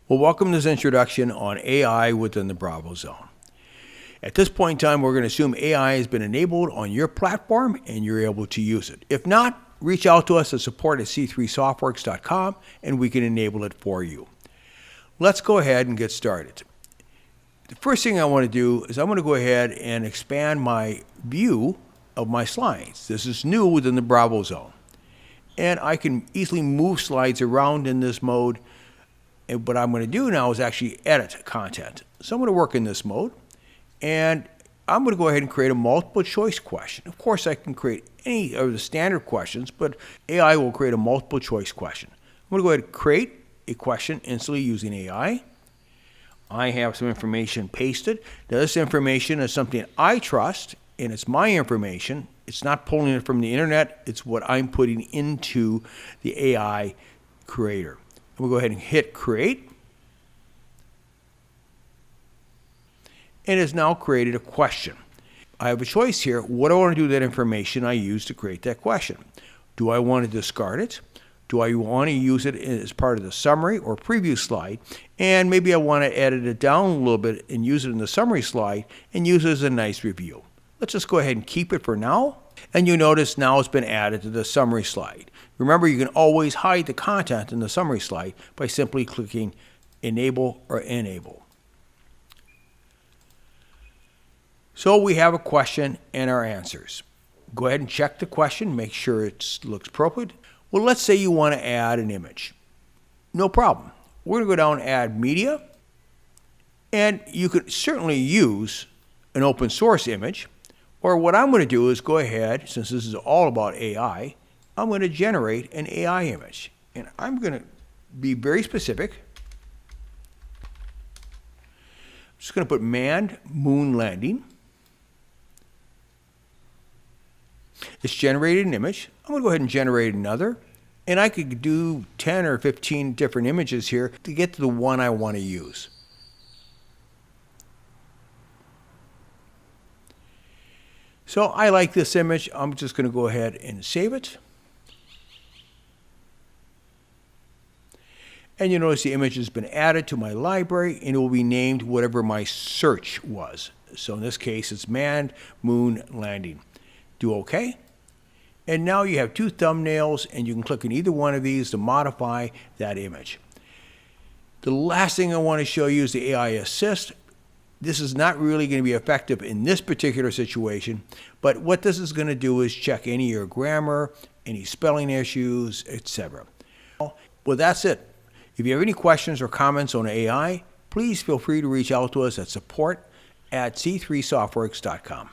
Well, welcome to this introduction on AI within the Bravo Zone. At this point in time, we're going to assume AI has been enabled on your platform and you're able to use it. If not, reach out to us at support@c3softworks.com and we can enable it for you. Let's go ahead and get started. The first thing I want to do is I'm going to go ahead and expand my view of my slides. This is new within the Bravo Zone. And I can easily move slides around in this mode. And what I'm going to do now is actually edit content. So I'm going to work in this mode. And I'm going to go ahead and create a multiple choice question. Of course, I can create any of the standard questions, but AI will create a multiple choice question. I'm going to go ahead and create a question instantly using AI. I have some information pasted. Now, this information is something I trust, and it's my information. It's not pulling it from the internet. It's what I'm putting into the AI creator. We'll go ahead and hit create. And it's now created a question. I have a choice here. What do I want to do with that information I used to create that question? Do I want to discard it? Do I want to use it as part of the summary or preview slide? And maybe I want to edit it down a little bit and use it in the summary slide and use it as a nice review. Let's just go ahead and keep it for now. And you notice now it's been added to the summary slide. Remember, you can always hide the content in the summary slide by simply clicking Enable or Enable. So we have a question and our answers. Go ahead and check the question, make sure it looks appropriate. Well, let's say you want to add an image. No problem. We're going to go down and add media. And you could certainly use an open source image. Or what I'm going to do is go ahead, since this is all about AI, I'm going to generate an AI image. And I'm going to be very specific. I'm just going to put manned moon landing. It's generated an image. I'm going to go ahead and generate another. And I could do 10 or 15 different images here to get to the one I want to use. So I like this image. I'm just going to go ahead and save it. And you notice the image has been added to my library and it will be named whatever my search was. So in this case, it's manned moon landing. Do OK. And now you have two thumbnails and you can click on either one of these to modify that image. The last thing I want to show you is the AI Assist. This is not really going to be effective in this particular situation, but what this is going to do is check any of your grammar, any spelling issues, etc. Well, that's it. If you have any questions or comments on AI, please feel free to reach out to us at support@c3softworks.com.